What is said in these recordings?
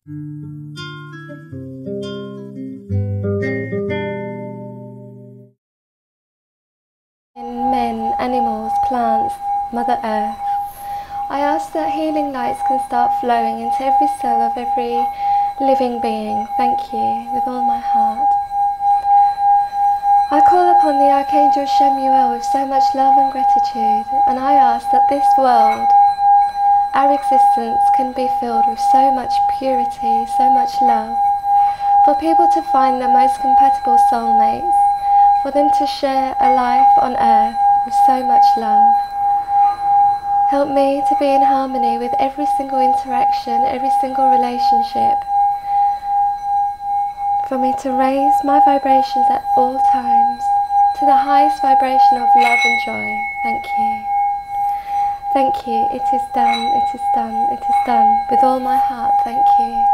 In men, animals, plants, Mother Earth, I ask that healing lights can start flowing into every cell of every living being. Thank you, with all my heart. I call upon the Archangel Shemuel with so much love and gratitude, and I ask that this world, our existence, can be filled with so much purity, so much love, for people to find their most compatible soulmates, for them to share a life on earth with so much love. Help me to be in harmony with every single interaction, every single relationship, for me to raise my vibrations at all times to the highest vibration of love and joy. Thank you. Thank you. It is done, it is done, it is done. With all my heart, thank you.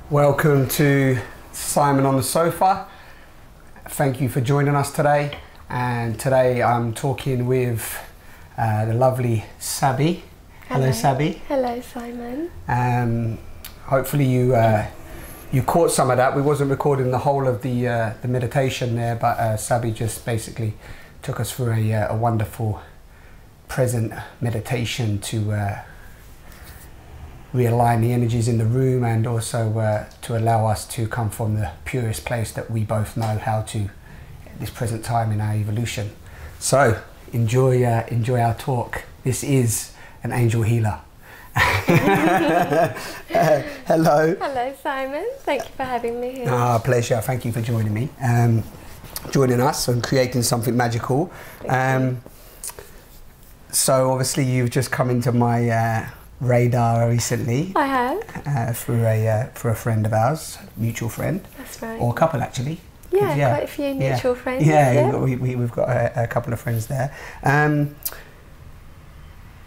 Welcome to Simon on the Sofa. Thank you for joining us today. And today I'm talking with the lovely Sabi. Hello, Sabi. Hello, Simon. Hopefully you caught some of that. We wasn't recording the whole of the meditation there, but Sabi just basically took us through a wonderful present meditation to realign the energies in the room, and also to allow us to come from the purest place that we both know how to at this present time in our evolution. So enjoy our talk. This is an angel healer. Hello. Hello, Simon. Thank you for having me here. Pleasure. Thank you for joining me, joining us and creating something magical. So obviously you've just come into my radar recently. I have. Through a friend of ours, mutual friend. That's right. Or a couple actually. Yeah, quite a few mutual friends. Yeah, we've got a couple of friends there.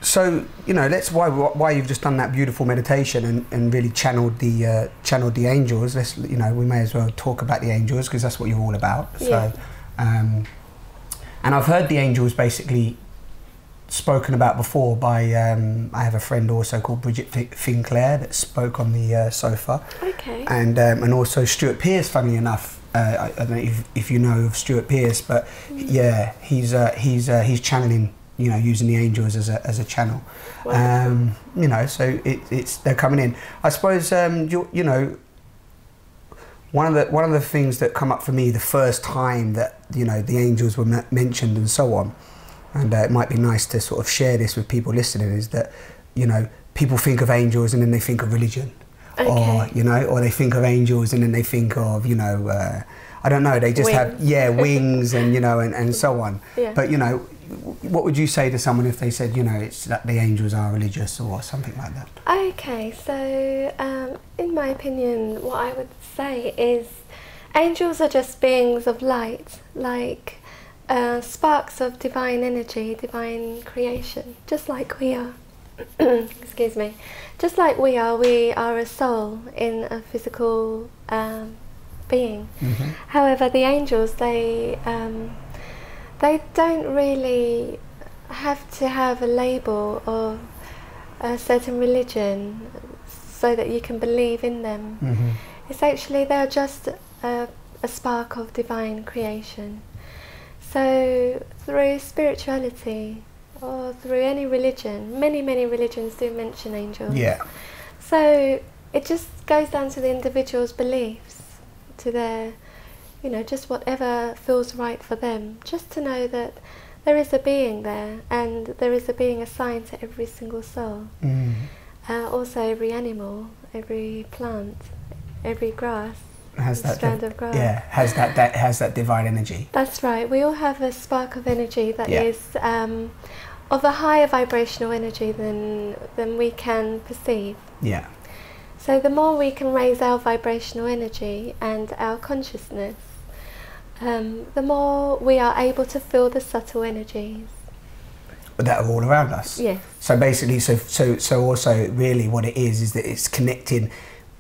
So that's why you've just done that beautiful meditation and really channeled the angels. We may as well talk about the angels because that's what you're all about. Yeah. So, and I've heard the angels basically spoken about before by I have a friend also called Bridget Finclair that spoke on the sofa. Okay. And also Stuart Pearce, funnily enough. I don't know if you know of Stuart Pearce, but yeah, he's channeling, using the angels as a channel. Wow. So they're coming in. I suppose one of the things that come up for me the first time that the angels were mentioned and so on. And it might be nice to sort of share this with people listening, is that, people think of angels and then they think of religion. Okay. Or they think of angels and then they think of, I don't know, they just wings. have, wings and, and so on. Yeah. But, what would you say to someone if they said, it's that the angels are religious or something like that? Okay, so in my opinion, what I would say is angels are just beings of light, like sparks of divine energy, divine creation, just like we are. Excuse me. Just like we are a soul in a physical being. Mm-hmm. However, the angels, they don't really have to have a label of a certain religion so that you can believe in them. Mm-hmm. It's actually, they're just a spark of divine creation. So through spirituality or through any religion, many religions do mention angels. Yeah. So it just goes down to the individual's beliefs, to their, just whatever feels right for them. Just to know that there is a being there, and there is a being assigned to every single soul. Mm. Also every animal, every plant, every grass. Has that strand of grass. Yeah, has that divine energy. That's right. We all have a spark of energy that Yeah. is of a higher vibrational energy than we can perceive. Yeah. So the more we can raise our vibrational energy and our consciousness, the more we are able to feel the subtle energies that are all around us. Yes. So basically, so also really what it is that it's connecting.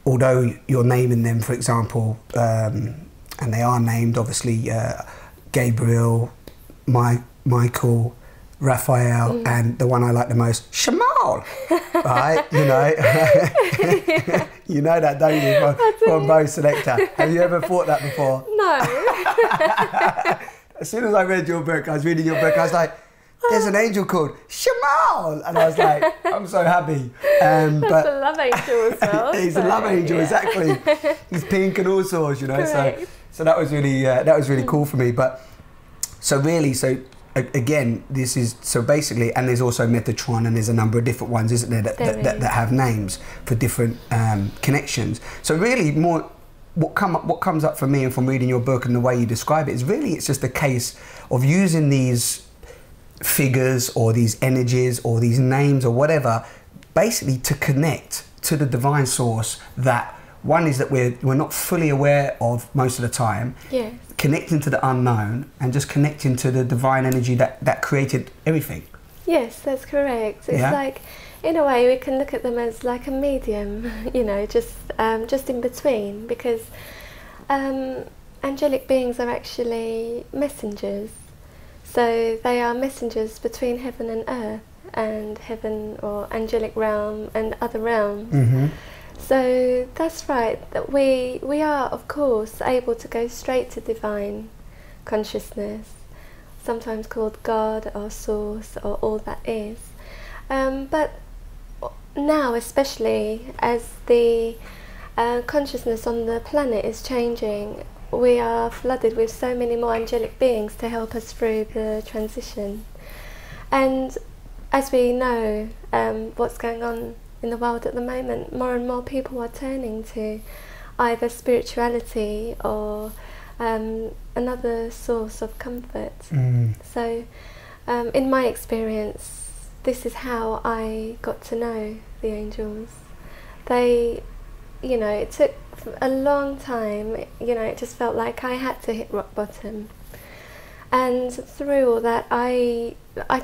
Although you're naming them, for example, and they are named, obviously, Gabriel, Michael, Raphael, and the one I like the most, Shamal, right? You know, you know that, don't you, from Bo Selector? Have you ever thought that before? No. As soon as I read your book, I was reading your book, I was like, there's an angel called Shamal, and I was like, I'm so happy. That's a love angel as well. He's a love angel, exactly. He's pink and all sorts, you know. Correct. So that was really cool for me. But so really, so again, this is so basically, and there's also Metatron, and there's a number of different ones, isn't there, that have names for different connections. So really, more what comes up for me, and from reading your book and the way you describe it, is really it's just a case of using these figures or these energies or these names or whatever, basically to connect to the divine source that one is that we're not fully aware of most of the time. Yes. Connecting to the unknown and just connecting to the divine energy that created everything. Yes, that's correct. It's like, in a way, we can look at them as like a medium, you know, just in between, because angelic beings are actually messengers. So they are messengers between heaven and earth, and heaven or angelic realm and other realms. Mm-hmm. So that's right, that we are of course able to go straight to divine consciousness, sometimes called God or Source or all that is. But now, especially as the consciousness on the planet is changing, we are flooded with so many more angelic beings to help us through the transition. And as we know what's going on in the world at the moment, more and more people are turning to either spirituality or another source of comfort. So in my experience, this is how I got to know the angels. They, you know, it took a long time, you know, it just felt like I had to hit rock bottom. And through all that, I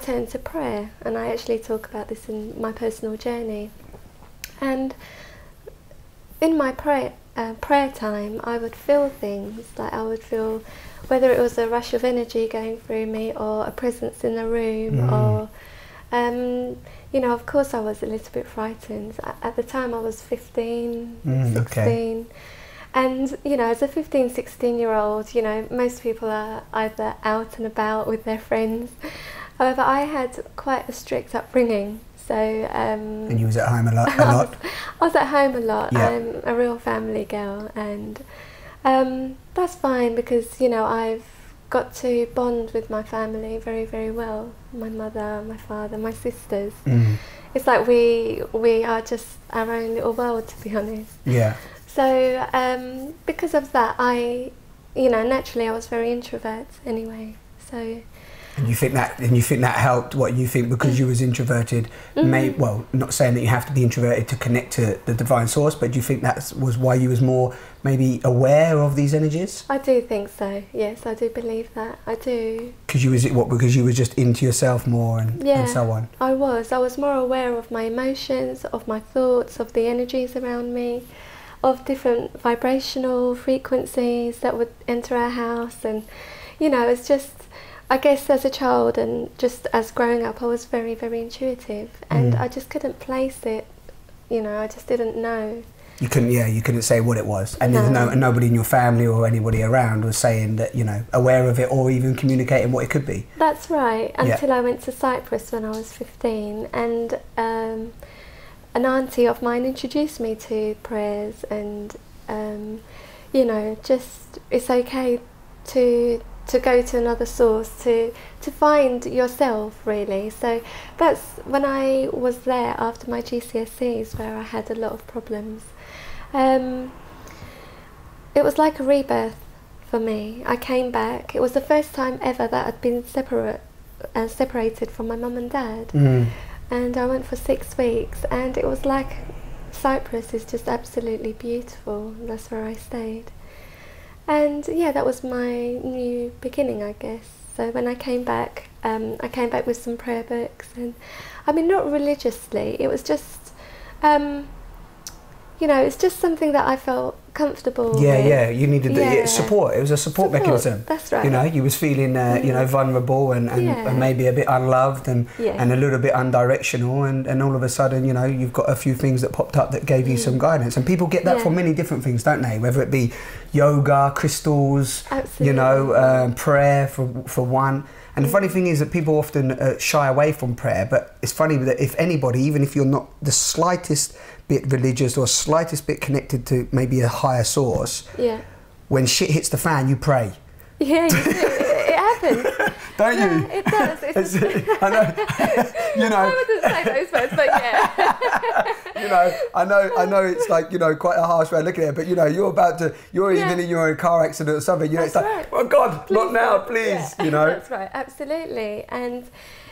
turned to prayer, and I actually talk about this in my personal journey. And in my prayer time, I would feel things, like I would feel whether it was a rush of energy going through me or a presence in the room, or you know, of course I was a little bit frightened. At the time I was 15, 16. Okay. And, you know, as a 15, 16-year-old, you know, most people are either out and about with their friends. However, I had quite a strict upbringing. So, and you was at home a lot? I was at home a lot. Yeah. I'm a real family girl, and that's fine because, you know, I've got to bond with my family very, very well. My mother, my father, my sisters. It's like we are just our own little world, to be honest. Yeah. So because of that, you know, naturally I was very introvert anyway. So. And you think that helped? What you think because you was introverted? Well, not saying that you have to be introverted to connect to the divine source, but do you think that was why you was more maybe aware of these energies? I do think so. Yes, I do believe that. I do. Because you was because you were just into yourself more and so on. I was more aware of my emotions, of my thoughts, of the energies around me, of different vibrational frequencies that would enter our house, and you know, it's just. I guess as a child and just as growing up, I was very, very intuitive, and I just couldn't place it. You know, I just didn't know. You couldn't say what it was, and nobody in your family or anybody around was saying that, you know, aware of it or even communicating what it could be. That's right. Until I went to Cyprus when I was 15, and an auntie of mine introduced me to prayers, and you know, just it's okay to go to another source, to find yourself, really. So that's when I was there after my GCSEs, where I had a lot of problems. It was like a rebirth for me. I came back. It was the first time ever that I'd been separated from my mum and dad. And I went for 6 weeks, and it was like Cyprus is just absolutely beautiful. That's where I stayed. And yeah, that was my new beginning, I guess. So when I came back with some prayer books, and I mean, not religiously, it was just, you know, it's just something that I felt comfortable with. Yeah, you needed the support. It was a support mechanism. That's right. You know, you was feeling, you know, vulnerable and maybe a bit unloved and a little bit undirectional, and all of a sudden, you know, you've got a few things that popped up that gave you some guidance. And people get that from many different things, don't they? Whether it be yoga, crystals, you know, prayer for one. And the funny thing is that people often shy away from prayer, but it's funny that if anybody, even if you're not the slightest bit religious or slightest bit connected to maybe a higher source, when shit hits the fan, you pray. Yeah, you do. It happens. Don't you? It does. It's I know. You know. I wouldn't say those words, but yeah. You know, I know it's like, you know, quite a harsh way of looking at it, but you know, you're even in your own car accident or something, you know, it's like, oh God, please, not now, please, you know. That's right, absolutely. And,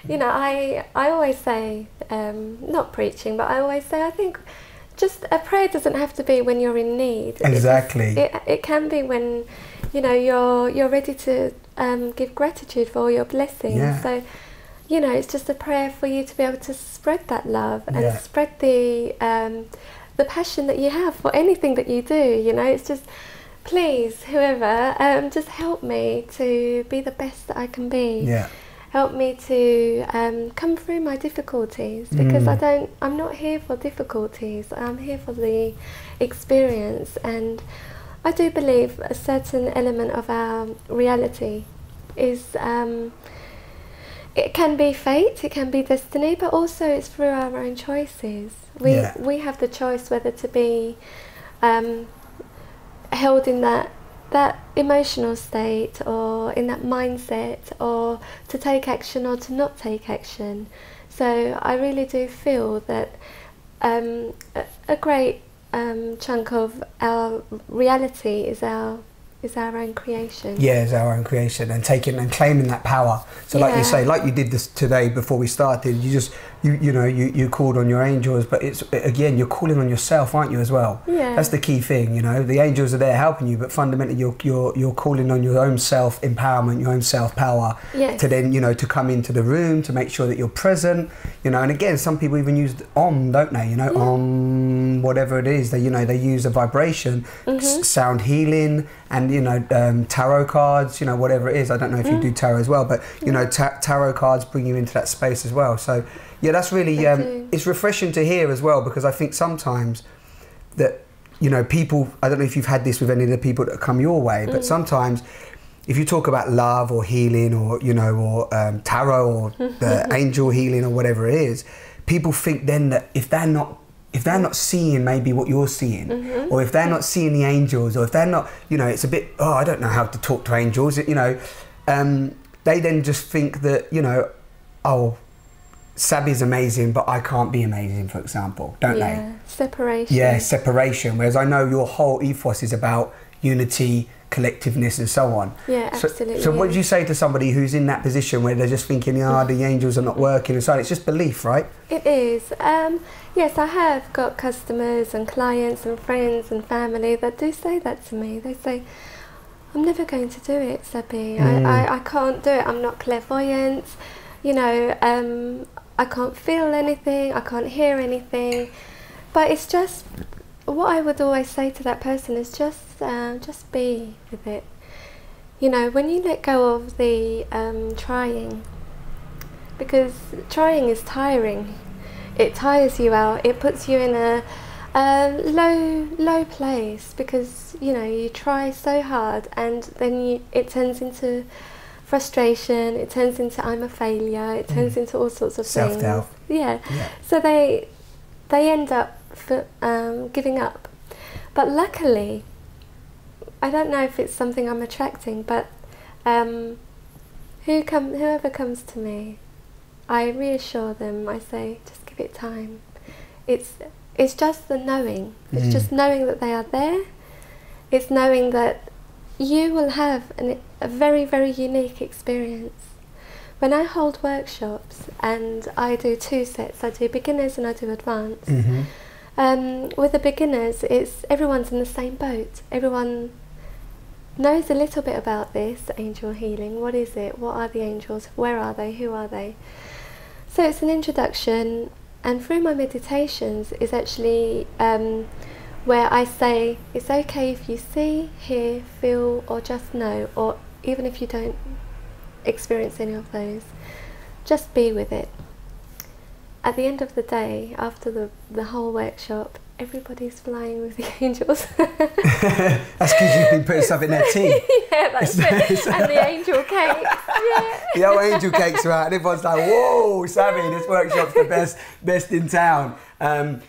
you know, I always say, not preaching, but I always say, I think just a prayer doesn't have to be when you're in need. Exactly. It can be when, you know, you're ready to give gratitude for all your blessings. Yeah. So, you know, it's just a prayer for you to be able to spread that love and spread the passion that you have for anything that you do. You know, it's just, please, whoever, just help me to be the best that I can be. Yeah. Help me to come through my difficulties, because I'm not here for difficulties. I'm here for the experience. And I do believe a certain element of our reality is, it can be fate, it can be destiny, but also it's through our own choices. We have the choice whether to be held in that emotional state or in that mindset, or to take action or to not take action. So I really do feel that a great chunk of our reality is our own creation. Yeah, it's our own creation, and taking and claiming that power. So like you say, like you did this today before we started, you called on your angels, but it's, again, you're calling on yourself, aren't you, as well? Yeah. That's the key thing, you know. The angels are there helping you, but fundamentally you're calling on your own self-empowerment, your own self-power, to then, you know, to come into the room, to make sure that you're present, you know. And again, some people even use Om, don't they? You know, Om, whatever it is, they, you know, they use a vibration, sound healing, and, you know, tarot cards, you know, whatever it is. I don't know if you do tarot as well, but, you know, tarot cards bring you into that space as well. So, yeah, that's really, it's refreshing to hear as well, because I think sometimes that, you know, people, I don't know if you've had this with any of the people that come your way, but sometimes if you talk about love or healing or, you know, or tarot or the angel healing or whatever it is, people think then that if they're not seeing maybe what you're seeing, or if they're not seeing the angels, or if they're not, you know, it's a bit, oh, I don't know how to talk to angels, you know, they then just think that, you know, oh, Sabi's amazing, but I can't be amazing, for example, don't they? Separation. Yeah, separation, whereas I know your whole ethos is about unity, collectiveness and so on. Yeah, absolutely. So what do you say to somebody who's in that position where they're just thinking, oh, the angels are not working and so on? It's just belief, right? It is. Yes, I have got customers and clients and friends and family that do say that to me. They say, I'm never going to do it, Sabi. I can't do it. I'm not clairvoyant. You know, I can't feel anything. I can't hear anything. But it's just, what I would always say to that person is just be with it. You know, when you let go of the trying, because trying is tiring. It tires you out. It puts you in a low place, because, you know, you try so hard and then it turns into frustration, it turns into I'm a failure, it turns into all sorts of self-doubt. things. Yeah. So they end up giving up. But luckily, I don't know if it's something I'm attracting, but whoever comes to me, I reassure them. I say, just give it time. It's just the knowing. It's just knowing that they are there. It's knowing that you will have a very, very unique experience. When I hold workshops, and I do 2 sets, I do beginners and I do advanced. With the beginners, everyone's in the same boat. Everyone knows a little bit about this angel healing. What is it? What are the angels? Where are they? Who are they? So it's an introduction, and through my meditations is actually where I say it's okay if you see, hear, feel, or just know, or even if you don't experience any of those, just be with it. At the end of the day, after the whole workshop, everybody's flying with the angels. That's because you've been putting stuff in their tea. Yeah, that's it. And the angel cakes. Yeah. The old angel cakes are out, and everyone's like, "Whoa, Sabi, this workshop's the best in town."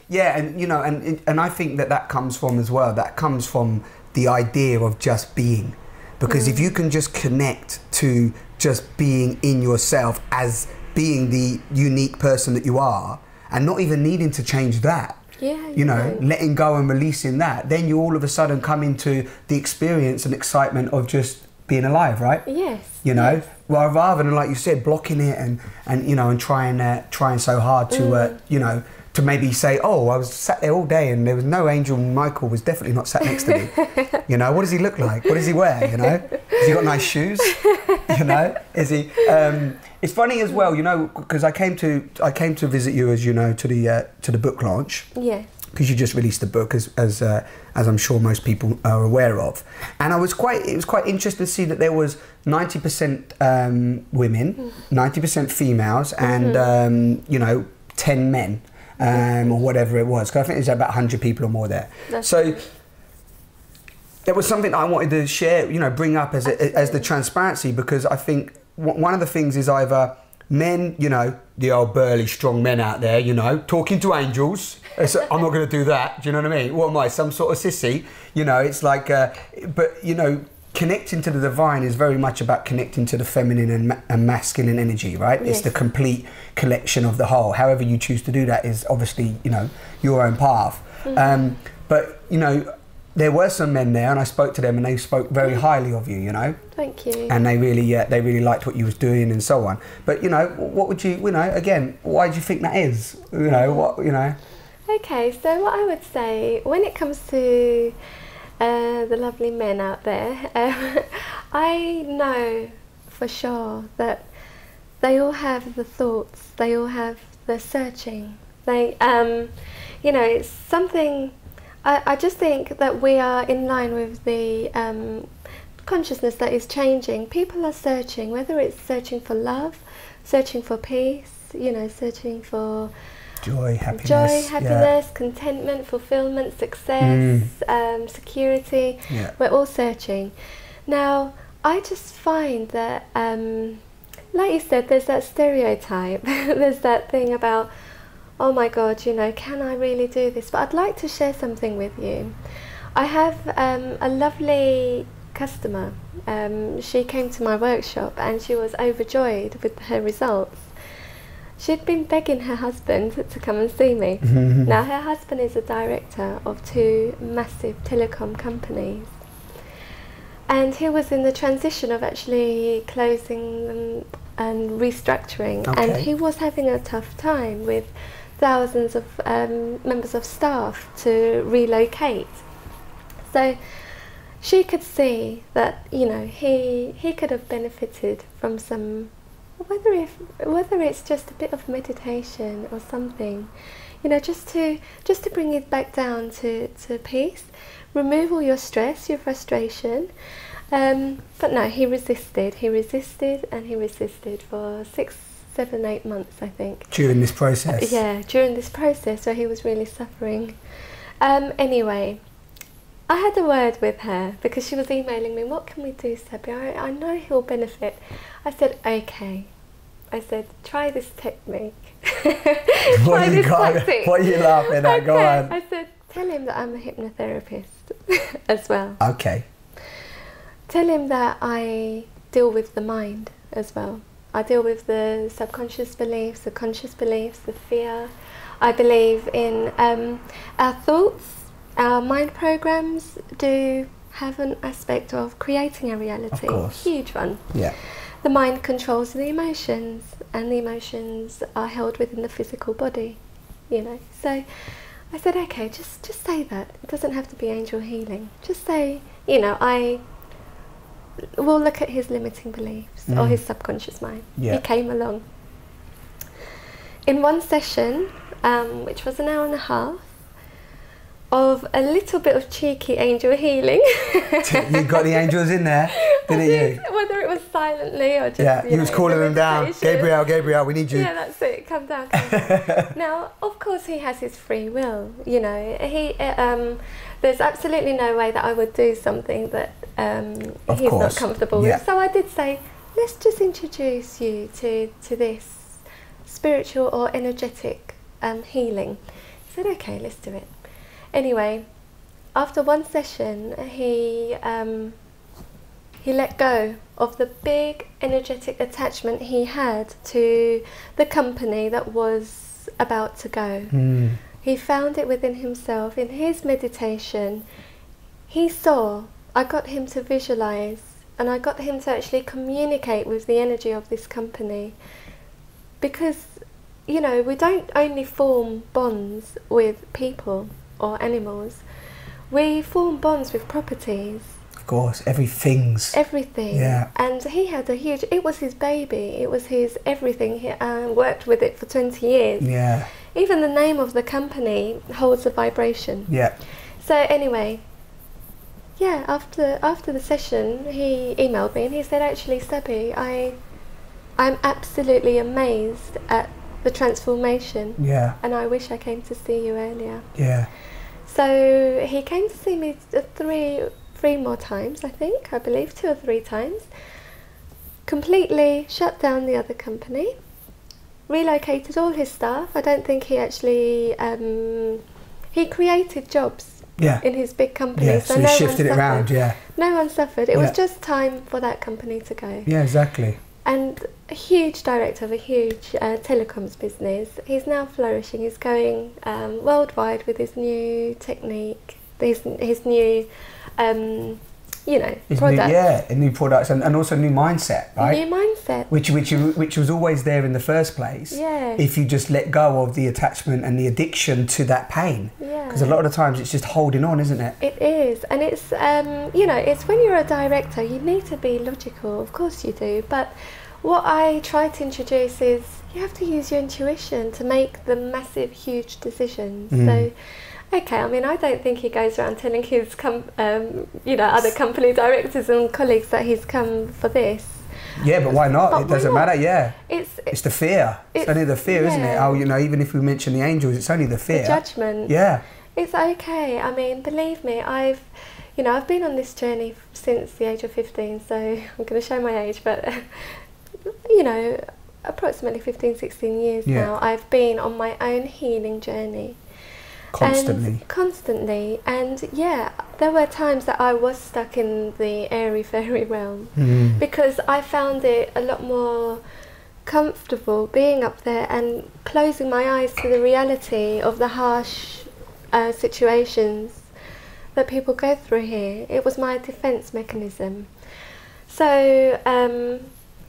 Yeah, and you know, and I think that comes from as well. That comes from the idea of just being, because if you can just connect to just being in yourself as being the unique person that you are, and not even needing to change that. Yeah, you know, letting go and releasing that, then you all of a sudden come into the experience and excitement of just being alive, right? Yes. You know, yes. Well, rather than, like you said, blocking it and you know, and trying so hard to you know, to maybe say, oh, I was sat there all day and there was no angel. Michael was definitely not sat next to me. You know, what does he look like? What does he wear? You know, has he got nice shoes? You know, is he? It's funny as well, you know, because I came to visit you, as you know, to the book launch. Yes. Because you just released the book, as I'm sure most people are aware of, and it was quite interesting to see that there was 90% women, 90% females, and you know, 10 men, or whatever it was. Because I think there's about 100 people or more there. So there was something I wanted to share, you know, bring up as the transparency, because I think one of the things is either men, you know, the old burly strong men out there, you know, talking to angels. I'm not going to do that. Do you know what I mean? What am I, some sort of sissy? You know, it's like, but you know, connecting to the divine is very much about connecting to the feminine and masculine energy, right? Yes. It's the complete collection of the whole. However you choose to do that is obviously, you know, your own path. But you know, there were some men there, and I spoke to them, and they spoke very highly of you. You know. Thank you. And they really liked what you was doing and so on. But you know, what would you know? Again, why do you think that is? You know what? You know. Okay, so what I would say when it comes to the lovely men out there, I know for sure that they all have the thoughts. They all have the searching. They, you know, it's something. I just think that we are in line with the consciousness that is changing. People are searching, whether it's searching for love, searching for peace, you know, searching for joy, happiness, contentment, fulfillment, success, security. Yeah. We're all searching. Now, I just find that, like you said, there's that stereotype. There's that thing about, oh my God, you know, can I really do this? But I'd like to share something with you. I have a lovely customer. She came to my workshop and she was overjoyed with her results. She'd been begging her husband to come and see me. Now, her husband is a director of 2 massive telecom companies. And he was in the transition of actually closing them and restructuring. Okay. And he was having a tough time with thousands of members of staff to relocate. So she could see that, you know, he could have benefited from some, whether it's just a bit of meditation or something, you know, just to bring it back down to peace, remove all your stress, your frustration. But no, he resisted and he resisted for 6, 7, 8 months, I think. During this process? Yeah, during this process where he was really suffering. Anyway, I had a word with her because she was emailing me, what can we do, Sabi? I know he'll benefit. I said, okay. I said, try this technique. Try this tactic. What are you laughing at? Okay. Go on. I said, tell him that I'm a hypnotherapist as well. Okay. Tell him that I deal with the mind as well. I deal with the subconscious beliefs, the conscious beliefs, the fear. I believe in our thoughts. Our mind programs do have an aspect of creating a reality. Of course. Huge one. Yeah. The mind controls the emotions, and the emotions are held within the physical body, you know. So I said, okay, just say that. It doesn't have to be angel healing. Just say, you know, we'll look at his limiting beliefs or his subconscious mind. Yeah. He came along. In one session, which was an hour and a half, of a little bit of cheeky angel healing. You got the angels in there, didn't you? Whether it was silently or just, yeah, he was calling them down. Gabriel, Gabriel, we need you. Yeah, that's it. Come down. Come down. Now, of course, he has his free will. You know, there's absolutely no way that I would do something that he's not comfortable with. So I did say, let's just introduce you to this spiritual or energetic healing. He said, okay, let's do it. Anyway, after one session, he let go of the big energetic attachment he had to the company that was about to go. He found it within himself. In his meditation, I got him to visualize, and I got him to actually communicate with the energy of this company. Because, you know, we don't only form bonds with people or animals, we form bonds with properties. Of course, everything. Yeah. And he had it was his baby, it was his everything. He worked with it for 20 years. Yeah. Even the name of the company holds a vibration. Yeah. So anyway, yeah, after the session, he emailed me and he said, actually, Sabi, I'm absolutely amazed at the transformation. Yeah. And I wish I came to see you earlier. Yeah. So he came to see me three more times, I believe 2 or 3 times. Completely shut down the other company, relocated all his staff. I don't think he actually, he created jobs in his big company. Yeah, so he shifted it around, yeah. No one suffered. It was just time for that company to go. Yeah, exactly. And a huge director of a huge telecoms business. He's now flourishing. He's going worldwide with his new technique, his new, products. New products and also new mindset, right? New mindset. Which was always there in the first place. Yeah. If you just let go of the attachment and the addiction to that pain. Yeah. Because a lot of the times it's just holding on, isn't it? It is, and it's it's when you're a director, you need to be logical. Of course you do, but what I try to introduce is you have to use your intuition to make the massive, huge decisions. So, okay, I mean, I don't think he goes around telling his other company directors and colleagues that he's come for this. Yeah, but why not? But it doesn't matter, yeah. It's the fear. It's only the fear, isn't it? Oh, even if we mention the angels, it's only the fear. The judgment. Yeah. It's okay. I mean, believe me, I've been on this journey since the age of 15, so I'm going to show my age, but approximately 15, 16 years now, I've been on my own healing journey. Constantly. And yeah, there were times that I was stuck in the airy-fairy realm because I found it a lot more comfortable being up there and closing my eyes to the reality of the harsh situations that people go through here. It was my defense mechanism. So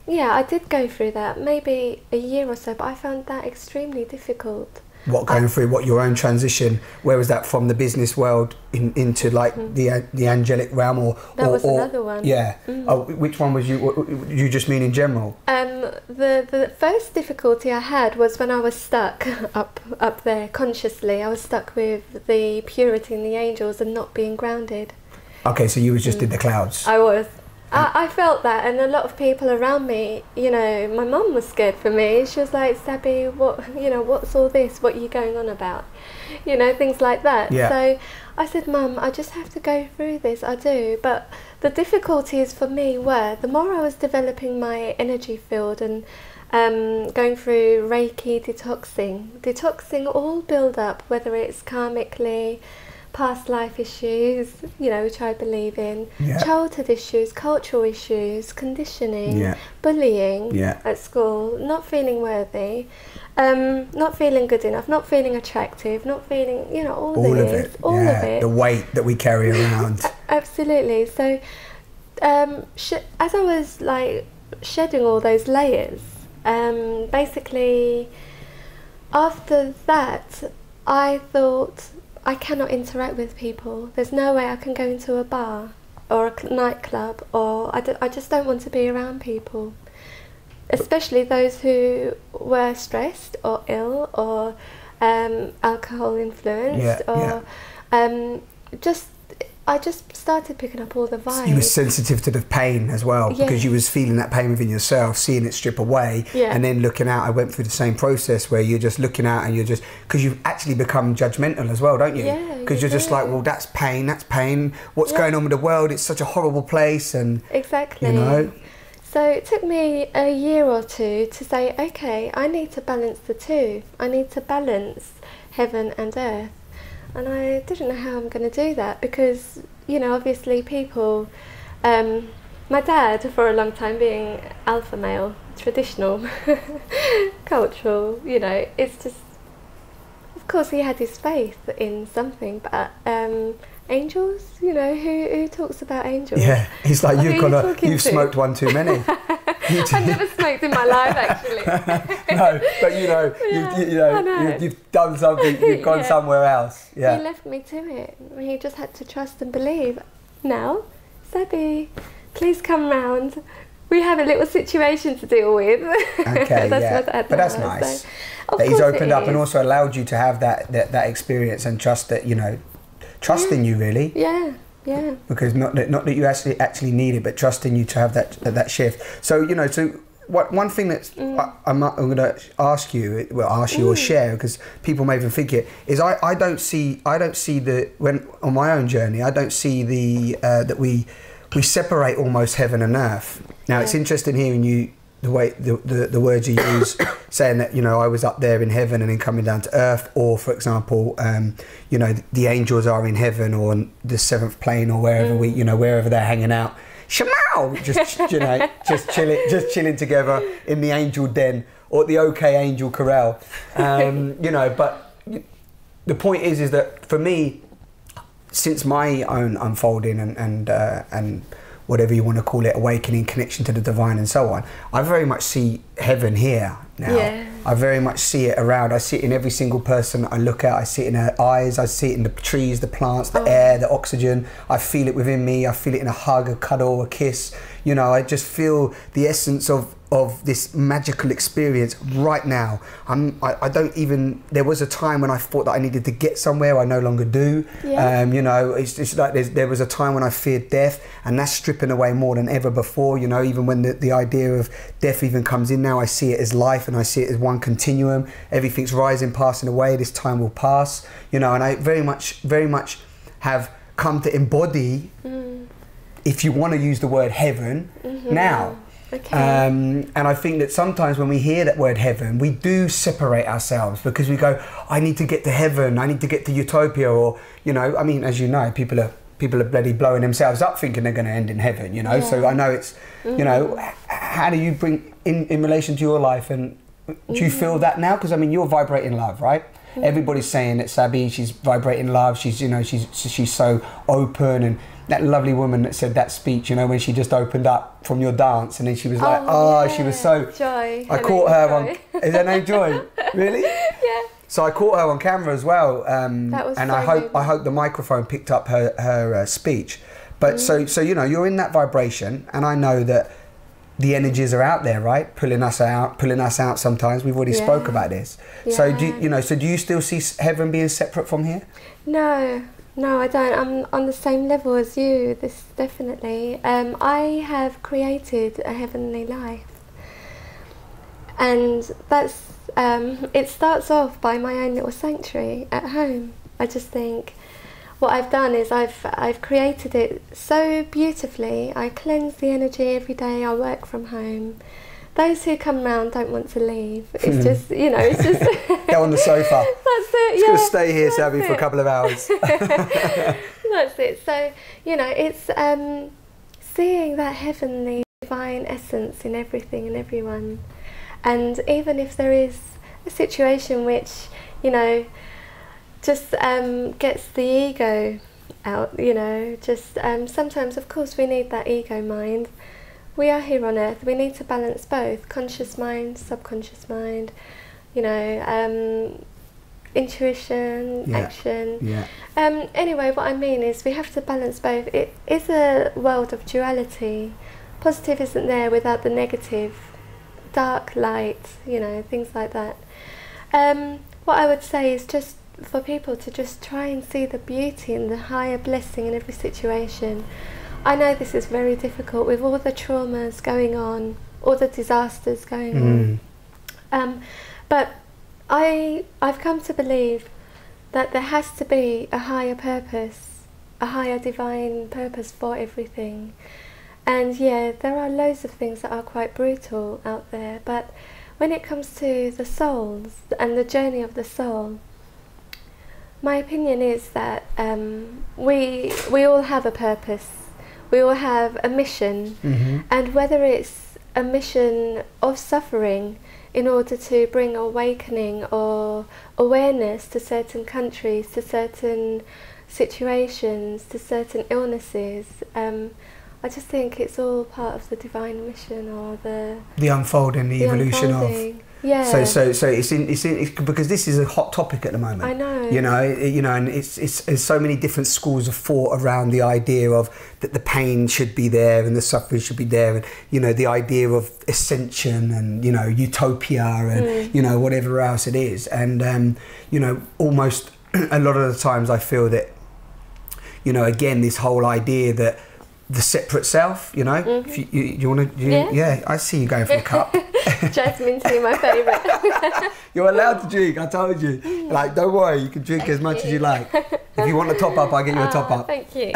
I did go through that maybe a year or so, but I found that extremely difficult. Going through your own transition? Where was that from the business world into like the angelic realm, or another one? Yeah. Oh, which one was you just mean in general? The first difficulty I had was when I was stuck up there consciously. I was stuck with the purity and the angels and not being grounded. Okay, so you was just in the clouds. I was. I felt that, and a lot of people around me, my mum was scared for me. She was like, Sabi, what's all this? What are you going on about? Things like that. Yeah. So I said, Mum, I just have to go through this. I do. But the difficulties for me were, the more I was developing my energy field and going through Reiki detoxing all build up, whether it's karmically, past life issues, which I believe in, childhood issues, cultural issues, conditioning, bullying at school, not feeling worthy, not feeling good enough, not feeling attractive, not feeling, all of it. The weight that we carry around. Absolutely. So as I was like shedding all those layers, basically after that I thought, I cannot interact with people. There's no way I can go into a bar or a nightclub, or I just don't want to be around people. Especially those who were stressed or ill or alcohol influenced, I just started picking up all the vibes. You were sensitive to the pain as well, because you was feeling that pain within yourself, seeing it strip away, and then looking out. I went through the same process where you're just looking out and you're just, because you've actually become judgmental as well, don't you? Yeah, because you're just like, well, that's pain, what's going on with the world? It's such a horrible place. And exactly, you know. So it took me a year or two to say, okay, I need to balance the two. I need to balance heaven and earth. And I didn't know how I'm going to do that, because, you know, obviously people, my dad for a long time, being alpha male, traditional, cultural, you know, it's just, of course he had his faith in something, but angels, you know, who talks about angels? Yeah, he's like, you've smoked one too many. I've never smoked in my life, actually. No, but you know, you've done something, you've gone somewhere else. Yeah. He left me to it. He just had to trust and believe. Now, Sabi, please come round. We have a little situation to deal with. Okay, but that's nice. So, that he's opened up and also allowed you to have that experience and trust that, you know, trusting you really. Yeah. Yeah. Because not that you actually need it, but trusting you to have that shift. So, you know, one thing that's I'm going to ask you, or share, because people may even think it, is I don't see when on my own journey, I don't see that we separate almost heaven and earth. Now it's interesting hearing you, the way the words you use, saying that, you know, I was up there in heaven and then coming down to earth, or for example, you know, the angels are in heaven or on the seventh plane or wherever wherever they're hanging out, shamow, just you know, just chilling together in the angel den or the OK Angel Corral, you know. But the point is that for me, since my own unfolding and whatever you want to call it, awakening, connection to the divine and so on, I very much see heaven here now. Yeah. I very much see it around. I see it in every single person I look at. I see it in her eyes. I see it in the trees, the plants, the air, the oxygen. I feel it within me. I feel it in a hug, a cuddle, a kiss. You know, I just feel the essence of this magical experience right now. I don't even, there was a time when I thought that I needed to get somewhere. I no longer do. Yeah. You know, it's just like there was a time when I feared death, and that's stripping away more than ever before. You know, even when the idea of death even comes in now, I see it as life, and I see it as one continuum. Everything's rising, passing away. This time will pass. You know, and I very much have come to embody, if you want to use the word heaven, now. Okay. And I think that sometimes when we hear that word heaven, we do separate ourselves, because we go, I need to get to heaven, I need to get to utopia, or, you know, I mean, as you know, people are bloody blowing themselves up thinking they're going to end in heaven, you know. Yeah. So I know it's, you know, how do you bring in relation to your life, and do you feel that now? Because I mean, you're vibrating love, right? Everybody's saying that Sabi, she's vibrating love. She's, you know, she's so open, and that lovely woman that said that speech, you know, when she just opened up from your dance, and then she was like, she was so. Joy. I caught her on. Is her name Joy? Really? Yeah. So I caught her on camera as well, that was and so I hope the microphone picked up her speech. But so you know, you're in that vibration, and I know that the energies are out there, right? Pulling us out sometimes. We've already spoke about this. Yeah. So do you still see heaven being separate from here? No, I don't. I'm on the same level as you, this definitely. I have created a heavenly life. And that's, it starts off by my own little sanctuary at home. I just think, what I've done is I've created it so beautifully. I cleanse the energy every day. I work from home. Those who come round don't want to leave. It's just, you know, it's just... Go on the sofa. That's it, Just going to stay here, Sabi, for a couple of hours. That's it. So, you know, it's seeing that heavenly, divine essence in everything and everyone. And even if there is a situation which, you know, just gets the ego out, you know, just sometimes, of course, we need that ego mind. We are here on earth, we need to balance both, conscious mind, subconscious mind, you know. intuition, action. Yeah. Anyway, what I mean is we have to balance both. It is a world of duality. Positive isn't there without the negative. Dark, light, you know, things like that. What I would say is just for people to just try and see the beauty and the higher blessing in every situation. I know this is very difficult with all the traumas going on, all the disasters going on. But I've come to believe that there has to be a higher purpose, a higher divine purpose for everything. And yeah, there are loads of things that are quite brutal out there, but when it comes to the souls and the journey of the soul, my opinion is that we all have a purpose, we all have a mission, and whether it's a mission of suffering in order to bring awakening or awareness to certain countries, to certain situations, to certain illnesses, I just think it's all part of the divine mission, or the unfolding, the evolution unfolding. of. Yeah. So it's because this is a hot topic at the moment. I know. You know, and it's so many different schools of thought around the idea of that the pain should be there and the suffering should be there, and you know, the idea of ascension and, you know, utopia and you know, whatever else it is, and you know, almost a lot of the times I feel that, you know, again, this whole idea that the separate self, you know, if you want to, yeah, I see you going for the cup. Jasmine tea, my favourite. You're allowed to drink, I told you. Like, don't worry, you can drink as much as you like. If you want a top up, I'll get you a top up. Thank you.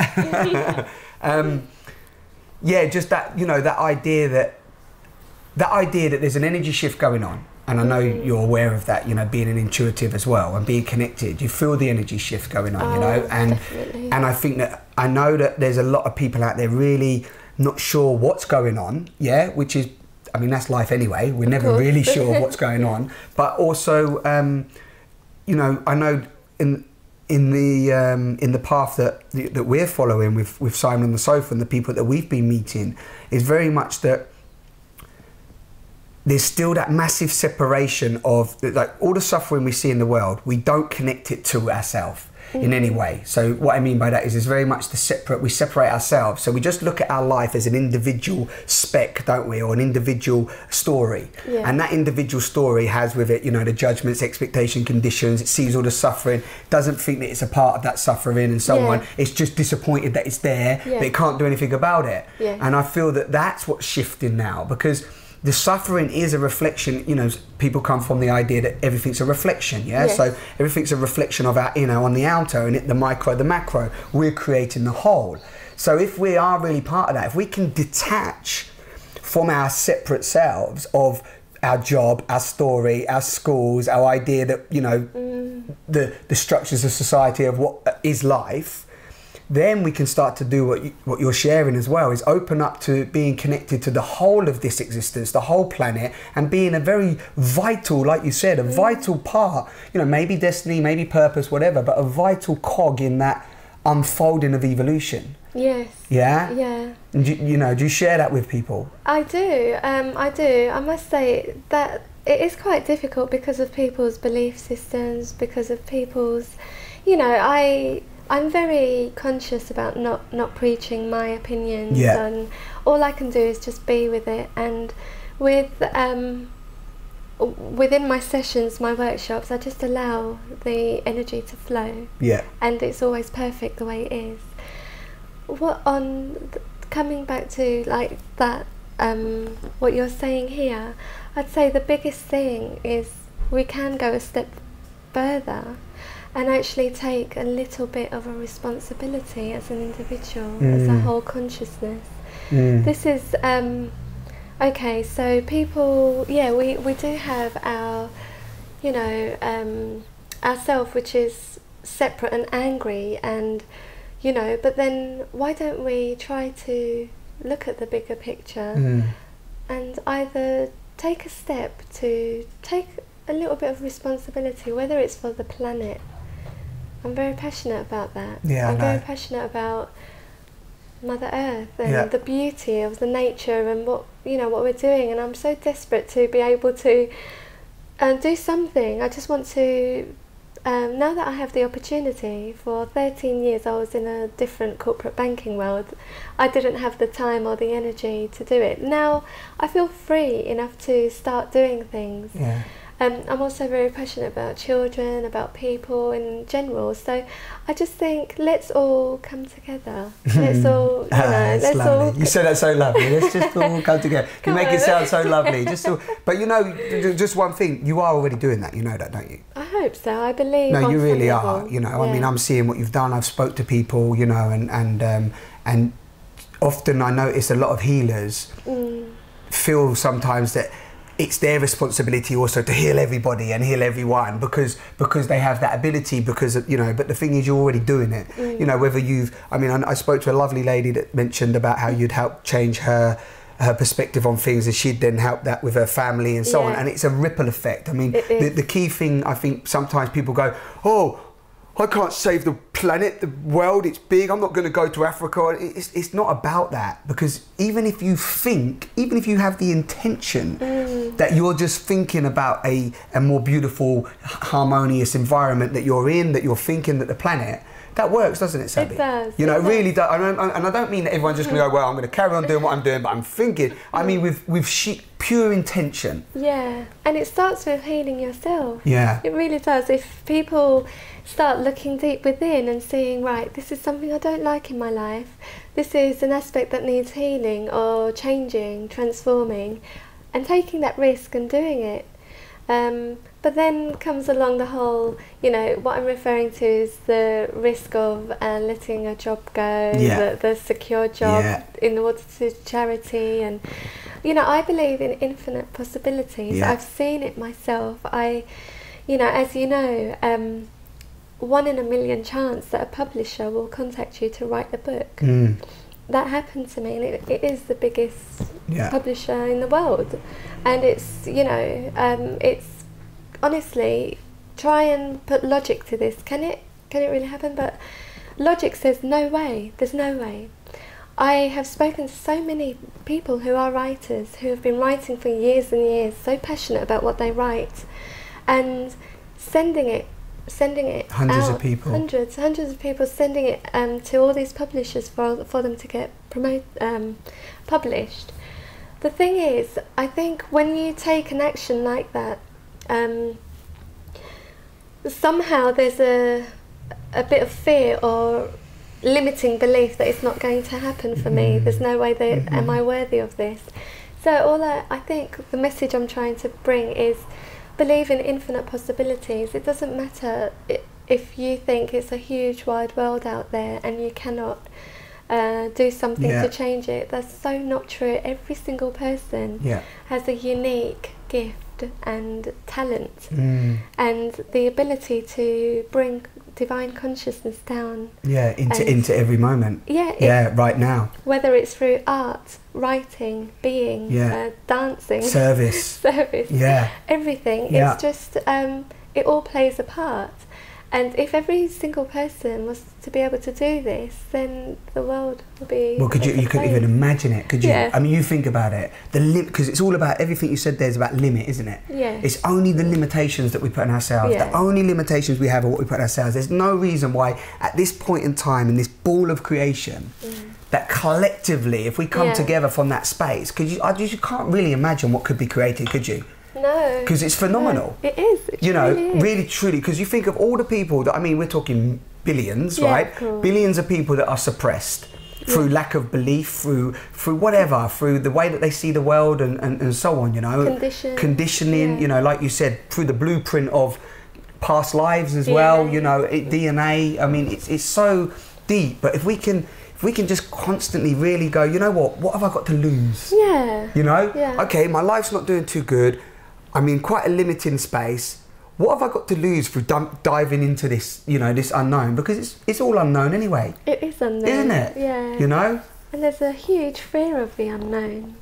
Yeah, just that, you know, that idea that there's an energy shift going on. And I know you're aware of that, you know, being an intuitive as well and being connected. You feel the energy shift going on, you know, and I think that, I know that there's a lot of people out there really not sure what's going on, yeah, which is, I mean, that's life anyway. We're never really sure what's going on. But also, you know, I know in the path that we're following with Simon on the Sofa and the people that we've been meeting, is very much that there's still that massive separation of, like, all the suffering we see in the world, we don't connect it to ourselves in any way. So what I mean by that is it's very much we separate ourselves. So we just look at our life as an individual speck, don't we, or an individual story. Yeah. And that individual story has with it, you know, the judgments, expectation, conditions. It sees all the suffering, doesn't think that it's a part of that suffering and so on. It's just disappointed that it's there, but it can't do anything about it. Yeah. And I feel that that's what's shifting now, because the suffering is a reflection, you know, people come from the idea that everything's a reflection, Yes. So everything's a reflection of our inner on the outer, and the micro, the macro, we're creating the whole. So if we are really part of that, if we can detach from our separate selves of our job, our story, our schools, our idea that, you know, the structures of society of what is life, then we can start to do what you're sharing as well, is open up to being connected to the whole of this existence, the whole planet, and being a very vital, like you said, a vital part, you know, maybe destiny, maybe purpose, whatever, but a vital cog in that unfolding of evolution. Yes. Yeah? Yeah. And you know, do you share that with people? I do. I do. I must say that it is quite difficult because of people's belief systems, because of people's, you know, I'm very conscious about not preaching my opinions, and all I can do is just be with it. And with within my sessions, my workshops, I just allow the energy to flow. Yeah. And it's always perfect the way it is. Coming back to like that, what you're saying here, I'd say the biggest thing is we can go a step further and actually take a little bit of a responsibility as an individual, as a whole consciousness. This is, okay, so people, we do have our, you know, ourself, which is separate and angry, and, you know, but then why don't we try to look at the bigger picture and either take a step to take a little bit of responsibility, whether it's for the planet. I'm very passionate about that. Yeah, I'm very passionate about Mother Earth and the beauty of the nature and what we're doing, and I'm so desperate to be able to do something. I just want to now that I have the opportunity, for 13 years I was in a different corporate banking world. I didn't have the time or the energy to do it. Now I feel free enough to start doing things. Yeah. I'm also very passionate about children, about people in general. So I just think, let's all come together. Let's all, you know, let's all. You said that so lovely. Let's just all come together. You make it sound so lovely. But you know, just one thing. You are already doing that. You know that, don't you? I hope so. I believe. No, you really are. level. You know, Yeah. I mean, I'm seeing what you've done. I've spoke to people. You know, and often I notice a lot of healers feel sometimes that it's their responsibility also to heal everybody and heal everyone because they have that ability, because you know, but the thing is, you're already doing it. You know, whether I spoke to a lovely lady that mentioned about how you'd help change her perspective on things, and she'd then help that with her family and so on, and it's a ripple effect. I mean, the key thing, I think sometimes people go, oh, I can't save the planet, the world, it's big, I'm not going to go to Africa. It's not about that, because even if you have the intention that you're just thinking about a more beautiful, harmonious environment that you're in, that you're thinking that the planet, that works, doesn't it, Sabi? It does. You know, it really does. And I don't mean that everyone's just going to go, well, I'm going to carry on doing what I'm doing, but I'm thinking, I mean with pure intention. Yeah, and it starts with healing yourself. Yeah. It really does. If people start looking deep within and seeing, right, this is something I don't like in my life, this is an aspect that needs healing or changing, transforming, and taking that risk and doing it. But then comes along the whole, you know, what I'm referring to is the risk of letting a job go, the secure job in order to do charity. And, you know, I believe in infinite possibilities. I've seen it myself. You know, as you know, 1 in a million chance that a publisher will contact you to write a book. That happened to me, and it is the biggest publisher in the world. And it's, you know, it's honestly, try and put logic to this. Can it really happen? But logic says no way. There's no way. I have spoken to so many people who are writers, who have been writing for years and years, so passionate about what they write, and sending it Hundreds out, of people. hundreds of people sending it to all these publishers for them to get published. The thing is, I think when you take an action like that, somehow there's a bit of fear or limiting belief that it's not going to happen for me. There's no way that am I worthy of this. So I think the message I'm trying to bring is, believe in infinite possibilities. It doesn't matter if you think it's a huge wide world out there and you cannot do something to change it. That's so not true. Every single person has a unique gift and talent and the ability to bring divine consciousness down into every moment right now, whether it's through art, writing, being, dancing, service, everything. It's just it all plays a part. And if every single person was to be able to do this, then the world would be... Well, you couldn't even imagine it, could you? I mean, you think about it, because it's all about, everything you said there is about limit, isn't it? It's only the limitations that we put on ourselves. The only limitations we have are what we put on ourselves. There's no reason why, at this point in time, in this ball of creation, that collectively, if we come together from that space, because you can't really imagine what could be created, could you? No. Because it's phenomenal. No, it is. You know, really, truly, because you think of all the people that, I mean, we're talking billions, right? Billions of people that are suppressed through lack of belief, through whatever, through the way that they see the world and so on, you know. Conditioning, you know, like you said, through the blueprint of past lives as well, you know, DNA. I mean, it's so deep, but if we can just constantly really go, you know what have I got to lose? You know? Okay, my life's not doing too good. I'm in quite a limiting space. What have I got to lose through diving into this, you know, this unknown? Because it's all unknown anyway. It is unknown. Isn't it? Yeah. You know? And there's a huge fear of the unknown.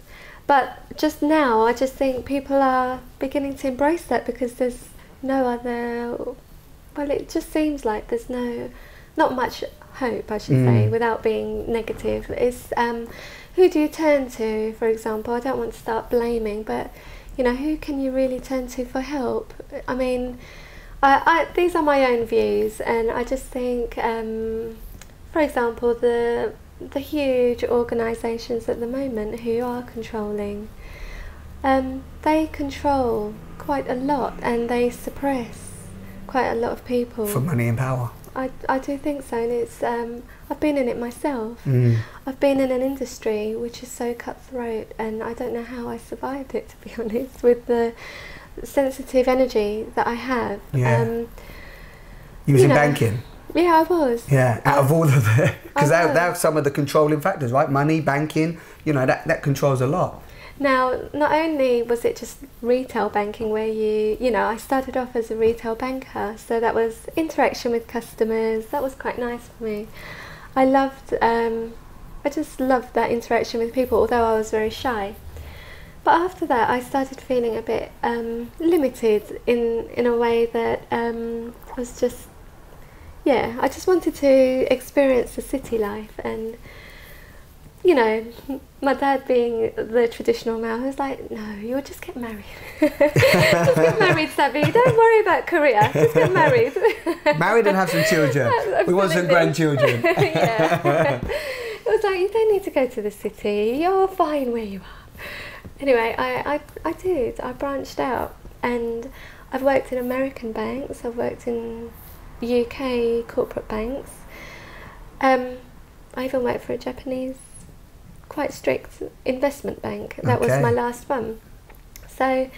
But just now, I just think people are beginning to embrace that, because there's no other... Well, it just seems like there's not much hope, I should say, without being negative. It's who do you turn to, for example? I don't want to start blaming, but you know, who can you really turn to for help? I mean, these are my own views, and I just think, for example, the huge organisations at the moment who are controlling, they control quite a lot, and they suppress quite a lot of people. For money and power. I do think so, and it's I've been in it myself. I've been in an industry which is so cutthroat, and I don't know how I survived it, to be honest, with the sensitive energy that I have. Yeah. You was in banking? Yeah, I was. Yeah, out of all of the, because they're some of the controlling factors, right? Money, banking, you know, that controls a lot. Now, not only was it just retail banking where you know, I started off as a retail banker, so that was interaction with customers. That was quite nice for me. I just loved that interaction with people, although I was very shy. But after that, I started feeling a bit limited in a way that was just, yeah, I just wanted to experience the city life. And you know, my dad being the traditional male, was like, no, you'll just get married. Just get married, Sabi. Don't worry about career. Just get married. Married and have some children. We want some grandchildren. Yeah. It was like, you don't need to go to the city. You're fine where you are. Anyway, I did. I branched out, and I've worked in American banks. I've worked in UK corporate banks. I even worked for a Japanese quite strict investment bank. That was my last one. So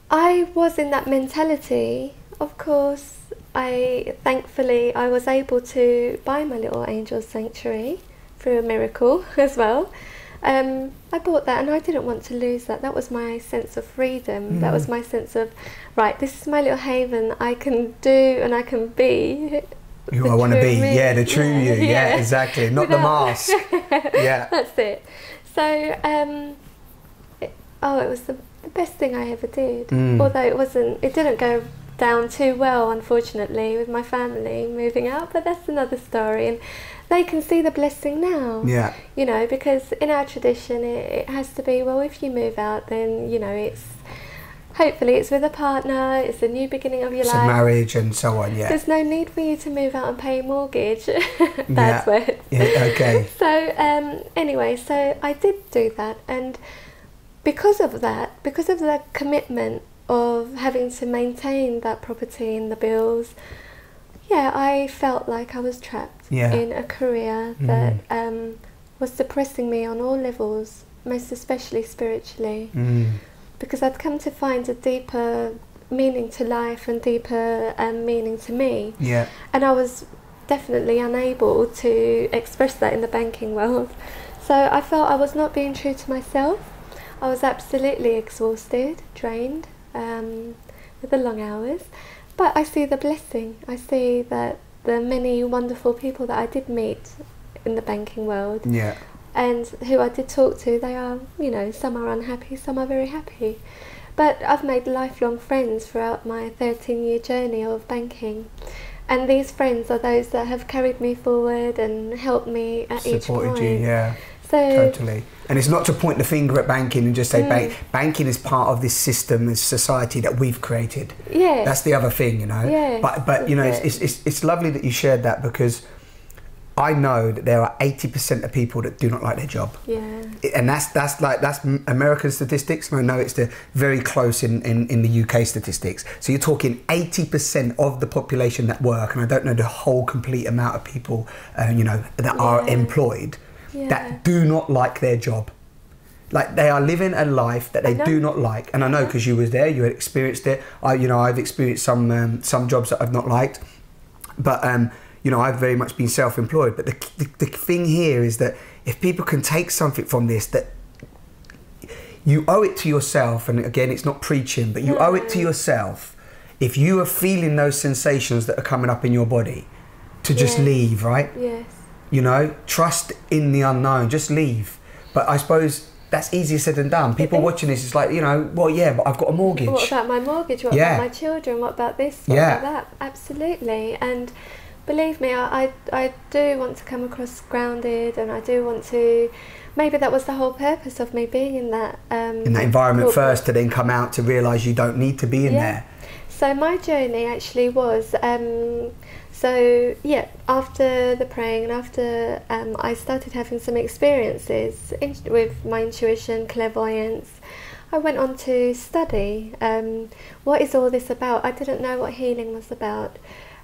I was in that mentality. Of course, thankfully I was able to buy my little angel sanctuary through a miracle as well. I bought that, and I didn't want to lose that. That was my sense of freedom. That was my sense of, right, this is my little haven. I can do and I can be who I want to be. Yeah, the true you. Yeah, exactly. Not the mask. Yeah. That's it. So, it was the best thing I ever did. Although it didn't go down too well, unfortunately, with my family moving out, but that's another story. And they can see the blessing now. Yeah. You know, because in our tradition, it has to be, well, if you move out, then, you know, hopefully it's with a partner, it's a new beginning of your life. It's a marriage and so on, yeah. There's no need for you to move out and pay a mortgage. That's where. Yeah, okay. So, anyway, so I did do that, and because of the commitment of having to maintain that property and the bills, yeah, I felt like I was trapped in a career that was depressing me on all levels, most especially spiritually. Because I'd come to find a deeper meaning to life and deeper meaning to me. Yeah. And I was definitely unable to express that in the banking world. So I felt I was not being true to myself. I was absolutely exhausted, drained, with the long hours. But I see the blessing. I see that the many wonderful people that I did meet in the banking world. Yeah. And who I did talk to, they are, you know, some are unhappy, some are very happy. But I've made lifelong friends throughout my 13-year journey of banking. And these friends are those that have carried me forward and helped me at each point. Supported you, yeah. So, totally. And it's not to point the finger at banking and just say banking is part of this system, this society that we've created. Yeah. That's the other thing, you know. Yeah. But you know, it's lovely that you shared that, because I know that there are 80% of people that do not like their job. Yeah. And that's American statistics, and I know it's very close in the UK statistics. So you're talking 80% of the population that work, and I don't know the whole complete amount of people, you know, that are employed, that do not like their job. Like, they are living a life that they do not like. And I know, because you was there, you had experienced it. I've experienced some jobs that I've not liked, but you know, I've very much been self-employed. But the thing here is that if people can take something from this, that you owe it to yourself, and again, it's not preaching, but you owe it to yourself, if you are feeling those sensations that are coming up in your body, to just leave, right? Yes. You know, trust in the unknown, just leave. But I suppose that's easier said than done. People watching this, it's like, you know, well, yeah, but I've got a mortgage. What about my mortgage? What about my children? What about this? What about that? Absolutely. And believe me, I do want to come across grounded, and I do want to, maybe that was the whole purpose of me being in that environment first, to then come out to realise you don't need to be in there. So my journey actually was, so yeah, after the praying and after I started having some experiences with my intuition, clairvoyance, I went on to study what is all this about. I didn't know what healing was about.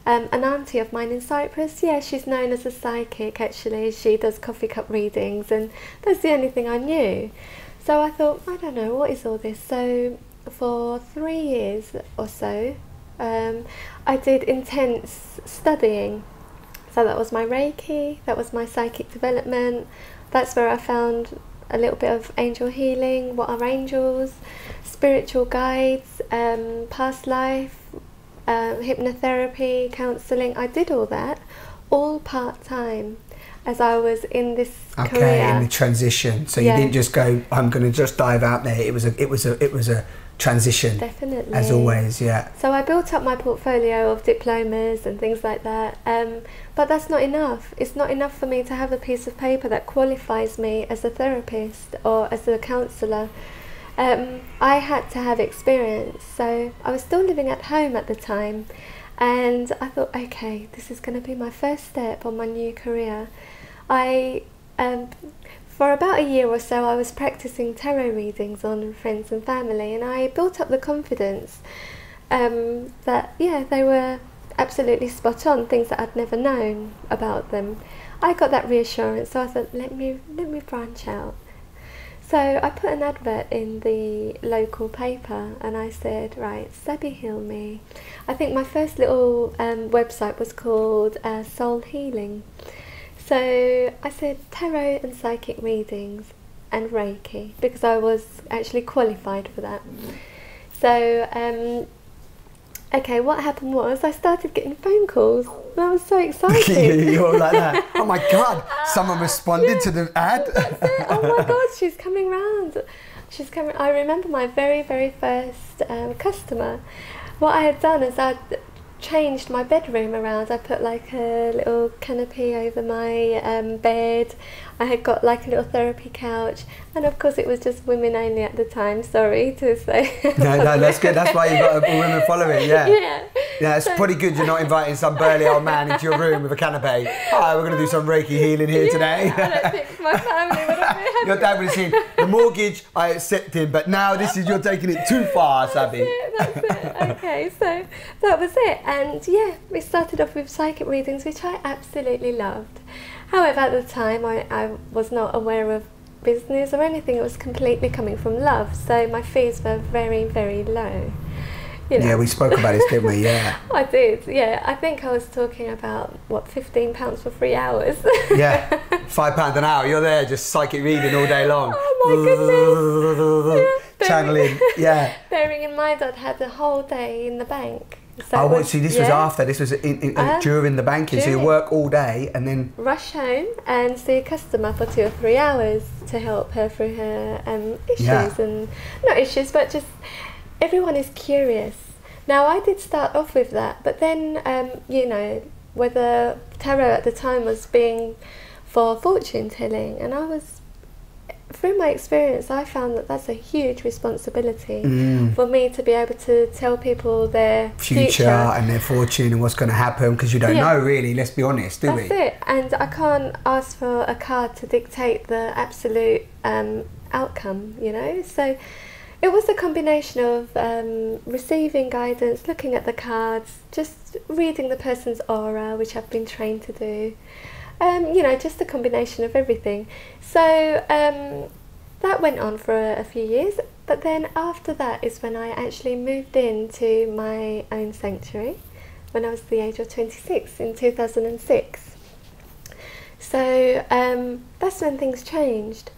An auntie of mine in Cyprus, yeah, she's known as a psychic actually. She does coffee cup readings, and that's the only thing I knew. So I thought, I don't know, what is all this? So for 3 years or so, I did intense studying. So that was my Reiki, that was my psychic development. That's where I found a little bit of angel healing, what are angels, spiritual guides, past life, hypnotherapy, counselling. I did all that, all part-time, as I was in this career. In the transition. So you didn't just go, I'm going to just dive out there. It was a transition. Definitely. As always, yeah. So I built up my portfolio of diplomas and things like that. But that's not enough. It's not enough for me to have a piece of paper that qualifies me as a therapist or as a counsellor. I had to have experience. So I was still living at home at the time. And I thought, okay, this is going to be my first step on my new career. For about a year or so, I was practicing tarot readings on friends and family, and I built up the confidence that, yeah, they were absolutely spot on, things that I'd never known about them. I got that reassurance, so I thought, let me branch out. So I put an advert in the local paper and I said, right, Sabi Hilmi. I think my first little website was called Soul Healing. So I said tarot and psychic readings and Reiki, because I was actually qualified for that. So okay, what happened was I started getting phone calls and I was so excited. You're like that. Oh my God, someone responded to the ad. That's it. Oh my God, she's coming round. She's coming. I remember my very, very first customer. What I had done is I'd changed my bedroom around. I put like a little canopy over my bed. I had got like a little therapy couch, and of course it was just women only at the time, sorry to say. No, that's good. That's why you've got a women following, yeah. Yeah, it's So pretty good you're not inviting some burly old man into your room with a canapé. Hi, we're going to do some Reiki healing here today. I don't think my family would have been happy. Your dad would have seen, the mortgage I accepted, but now this is, you're taking it too far, Sabi. That's it. Okay, so that was it. And yeah, we started off with psychic readings, which I absolutely loved. However, at the time, I was not aware of business or anything. It was completely coming from love. So my fees were very, very low. You know. Yeah, we spoke about this, didn't we? Yeah. I did, yeah. I think I was talking about, what, £15 for 3 hours? Yeah, £5 an hour. You're there just psychic reading all day long. Oh my goodness. Yeah, channeling, yeah. Bearing in mind I'd had a whole day in the bank. So oh, well, see, this was after. This was during the banking. So you work all day and then rush home and see a customer for 2 or 3 hours to help her through her issues, and not issues, but just everyone is curious. Now I did start off with that, but then you know, whether tarot at the time was being for fortune telling, and I was. Through my experience, I found that that's a huge responsibility for me to be able to tell people their future and their fortune and what's going to happen, because you don't know really, let's be honest, do we? That's it, and I can't ask for a card to dictate the absolute outcome, you know. So it was a combination of receiving guidance, looking at the cards, just reading the person's aura, which I've been trained to do. You know, just a combination of everything. So that went on for a few years, but then after that is when I actually moved into my own sanctuary when I was the age of 26 in 2006. So that's when things changed.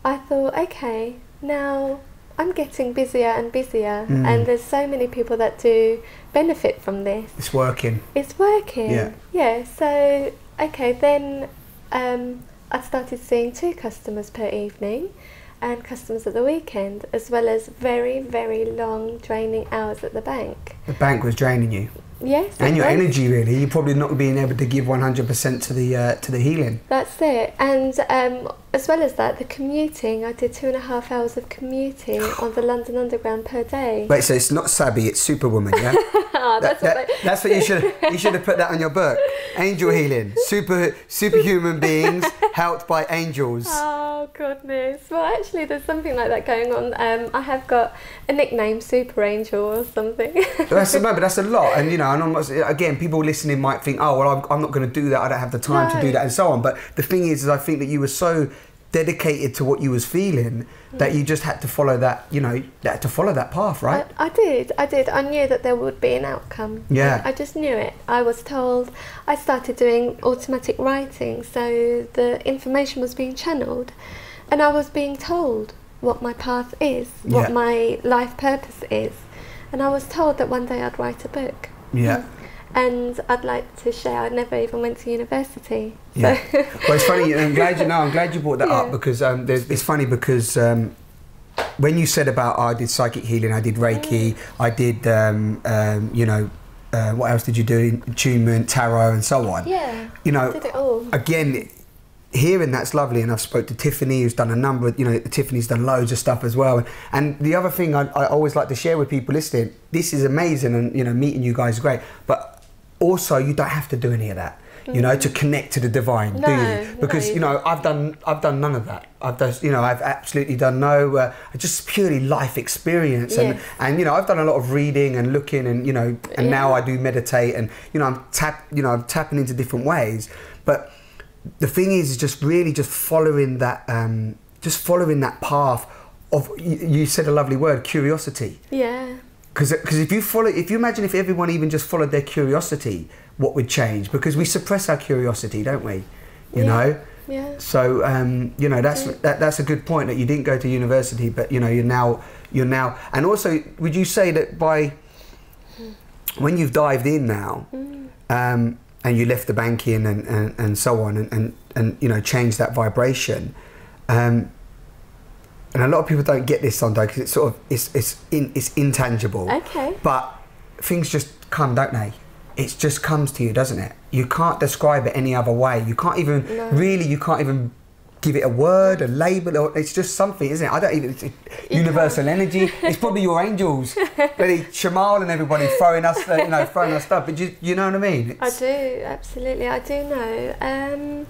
I thought, okay, now I'm getting busier and busier, and there's so many people that do benefit from this. It's working. It's working. Yeah. So okay, then I started seeing 2 customers per evening and customers at the weekend, as well as very, very long draining hours at the bank. The bank was draining you. Yes. And your energy, really. You're probably not being able to give 100% to the healing. That's it. And as well as that, the commuting, I did 2.5 hours of commuting on the London Underground per day. Wait, so it's not Sabi, it's Superwoman, yeah? Oh, that's what you should have put that on your book. Angel healing, superhuman beings helped by angels. Oh goodness. Well, actually, there's something like that going on. I have got a nickname, Super Angel or something. But that's a lot, and and I'm not, again, people listening might think, oh well, I'm not going to do that. I don't have the time to do that, and so on. But the thing is I think that you were so dedicated to what you was feeling that you just had to follow that, had to follow that path, right? I did. I knew that there would be an outcome. Yeah. I just knew it. I was told. I started doing automatic writing, so the information was being channeled, and I was being told what my path is, what my life purpose is, and I was told that one day I'd write a book. Yeah. And I'd like to share, I never even went to university. Yeah. So. Well, it's funny, I'm glad you brought that up, because it's funny because when you said about, I did psychic healing, I did Reiki, I did, what else did you do? Attunement, tarot, and so on. Yeah, I did it all. Again, hearing that's lovely, and I've spoke to Tiffany, who's done a number of, Tiffany's done loads of stuff as well. And the other thing I always like to share with people listening, this is amazing, and meeting you guys is great, but also you don't have to do any of that, to connect to the divine, do you? Because I've done none of that. I've absolutely done no, just purely life experience, and I've done a lot of reading and looking, and and now I do meditate, and I'm tapping into different ways. But the thing is just really just following that path of, you said a lovely word, curiosity. Yeah. Because if you imagine if everyone even just followed their curiosity, what would change? Because we suppress our curiosity, don't we? You know. Yeah. So that's a good point, that you didn't go to university, but you're now. And also, would you say that when you've dived in now, and you left the banking and so on, and changed that vibration, and a lot of people don't get this sometimes, because it's sort of it's intangible. Okay. But things just come, don't they? It just comes to you, doesn't it? You can't describe it any other way. You can't even you can't even give it a word, a label, or it's just something, isn't it? I don't even. It's universal energy. It's probably your angels, really, Shamal and everybody throwing us stuff. But you know what I mean? I do, absolutely. I do know.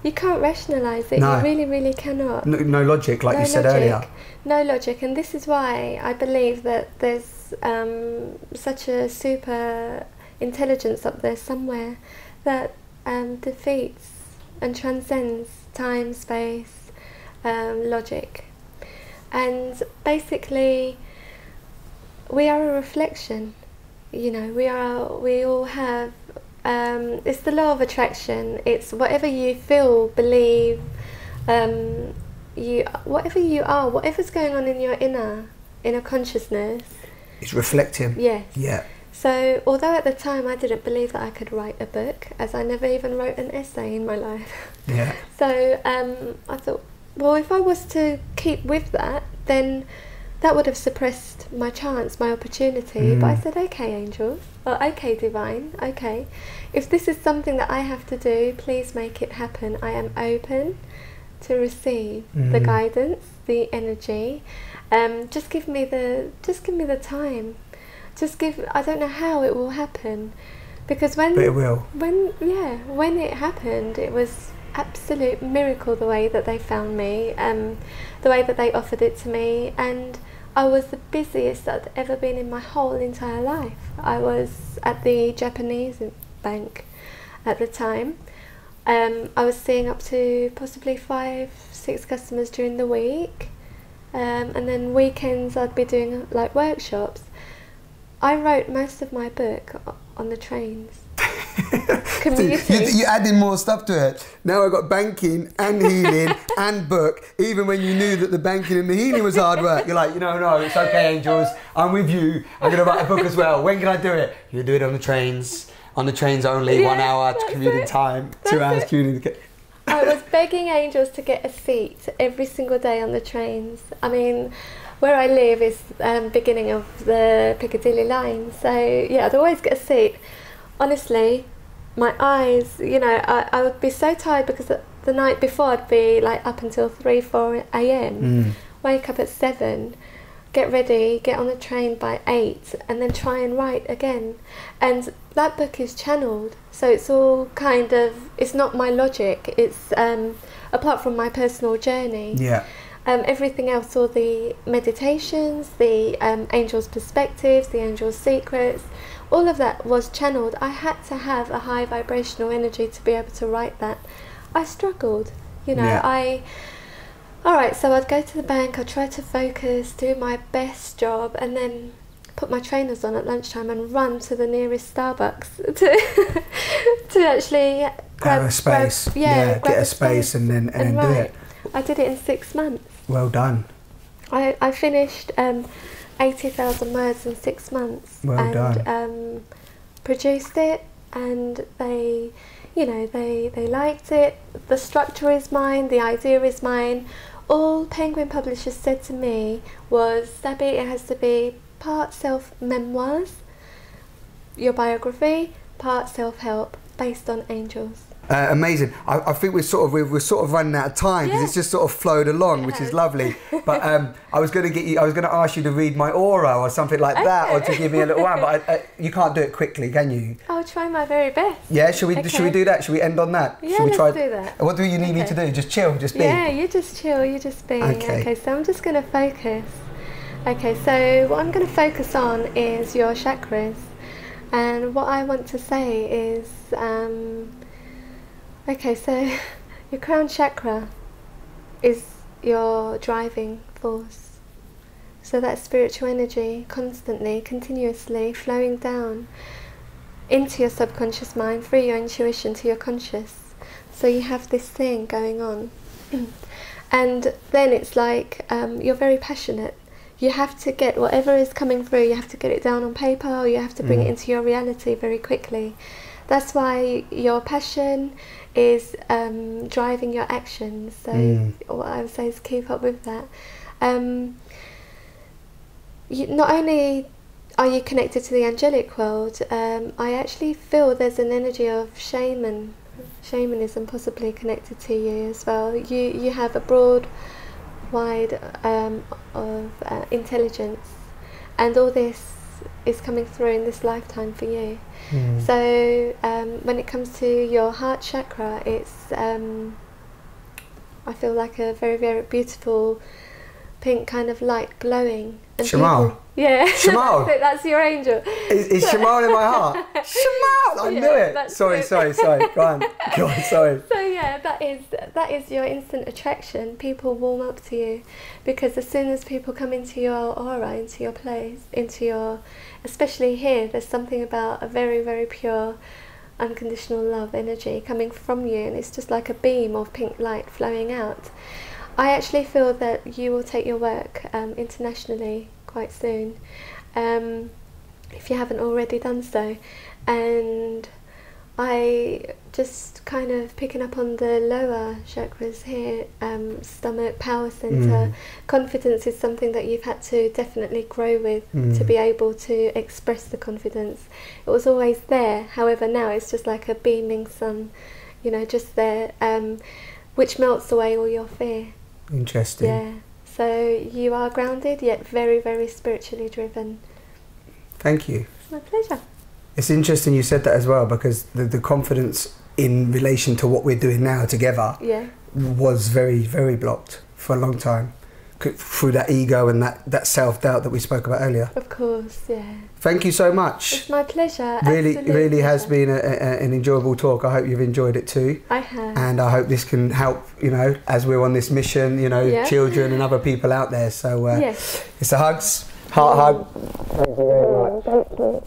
You can't rationalise it. No. You really, really cannot. No logic, like you said earlier. No logic, and this is why I believe that there's such a super intelligence up there somewhere that defeats and transcends time, space, logic. And basically, we are a reflection. We all have. It's the law of attraction. It's whatever you feel, believe, whatever you are, whatever's going on in your inner consciousness. It's reflecting. Yes. Yeah. So, although at the time I didn't believe that I could write a book, as I never even wrote an essay in my life. Yeah. So, I thought, well, if I was to keep with that, then that would have suppressed my chance, my opportunity. But I said, okay, angels, or okay, divine, okay. If this is something that I have to do, please make it happen. I am open to receive the guidance, the energy. Just give me the time. I don't know how it will happen, because but it will. When it happened, it was absolute miracle, the way that they found me, the way that they offered it to me, and I was the busiest I'd ever been in my whole entire life. I was at the Japanese bank at the time. I was seeing up to possibly 5-6 customers during the week, and then weekends I'd be doing like workshops. I wrote most of my book on the trains. You added more stuff to it. Now I got banking and healing and book, even when you knew that the banking and the healing was hard work. You're like, no, it's okay, angels, I'm with you. I'm going to write a book as well. When can I do it? You do it on the trains. On the trains only, 1 hour commuting time, 2 hours commuting. I was begging angels to get a seat every single day on the trains. I mean, where I live is beginning of the Piccadilly line, so yeah, I'd always get a seat. Honestly, my eyes, I would be so tired, because the night before I'd be like up until 3, 4 a.m. Wake up at 7, get ready, get on the train by 8, and then try and write again. And that book is channeled, so it's all kind of, it's not my logic, it's apart from my personal journey. Yeah. Everything else, all the meditations, the angels' perspectives, the angels' secrets, all of that was channeled. I had to have a high vibrational energy to be able to write that. I struggled, you know. Yeah. Alright, so I'd go to the bank, I'd try to focus, do my best job, and then put my trainers on at lunchtime and run to the nearest Starbucks to actually grab a space. Get a space and then do it. I did it in 6 months. Well done. I finished 80,000 words in 6 months. Well done. Produced it, and they, you know, they liked it. The structure is mine, the idea is mine. All Penguin Publishers said to me was, Sabi, it has to be part self-memoirs, your biography, part self-help, based on angels. Amazing. I think we're sort of running out of time because it's just sort of flowed along, which is lovely. But I was going to ask you to read my aura or something like that, or to give me a little one. But you can't do it quickly, can you? I'll try my very best. Yeah. Should we do that? Should we end on that? Yeah, should we let's do that. What do you need me to do? Just chill, just be. Yeah, you just chill, you just be. Okay, so I'm just going to focus. Okay, so what I'm going to focus on is your chakras, and what I want to say is. Okay, so your crown chakra is your driving force. So that spiritual energy constantly, continuously flowing down into your subconscious mind, through your intuition to your conscious. So you have this thing going on. And then it's like you're very passionate. You have to get whatever is coming through, you have to get it down on paper, or you have to bring it into your reality very quickly. That's why your passion is driving your actions. So what I would say is keep up with that. Not only are you connected to the angelic world, I actually feel there's an energy of shamanism possibly connected to you as well. You have a broad, wide of intelligence, and all this is coming through in this lifetime for you. So when it comes to your heart chakra, it's I feel like a very, very beautiful pink kind of light glowing. And Shamal. Yeah. Shamal. That's your angel. Is Shamal in my heart? Shamal! I knew it. Sorry. Go on, sorry. So yeah, that is your instant attraction. People warm up to you because as soon as people come into your aura, into your place, especially here, there's something about a very, very pure, unconditional love energy coming from you, and it's just like a beam of pink light flowing out. I actually feel that you will take your work internationally quite soon, if you haven't already done so. And I just kind of picking up on the lower chakras here, stomach, power center. Confidence is something that you've had to definitely grow with to be able to express the confidence. It was always there, however now it's just like a beaming sun, you know, just there, which melts away all your fear. Interesting. Yeah, so you are grounded yet very, very spiritually driven. Thank you. It's my pleasure. It's interesting you said that as well, because the confidence in relation to what we're doing now together was very, very blocked for a long time through that ego and that self-doubt that we spoke about earlier. Of course, yeah. Thank you so much. It's my pleasure. Really has been an enjoyable talk. I hope you've enjoyed it too. I have. And I hope this can help, you know, as we're on this mission, you know, children and other people out there. So it's a hugs, heart hug. Thank you very much. Thank you.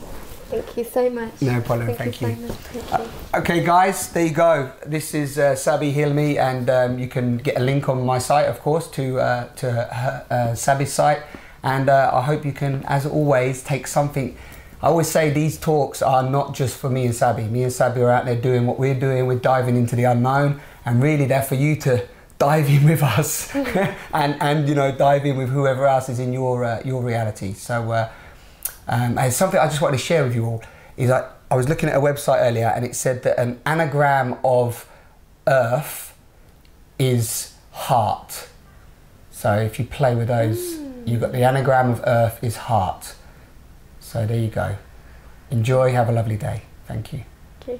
Thank you so much. No problem, thank you. So much. Thank you. Okay guys, there you go. This is Sabi Hilmi, and you can get a link on my site, of course, to Sabi's site. And I hope you can, as always, take something. I always say these talks are not just for me and Sabi. Me and Sabi are out there doing what we're doing. We're diving into the unknown, and really they're for you to dive in with us and you know, dive in with whoever else is in your reality. So and something I just wanted to share with you all is that I was looking at a website earlier, and it said that an anagram of Earth is heart. So if you play with those, you've got the anagram of earth is heart. So there you go. Enjoy, have a lovely day. Thank you. Okay.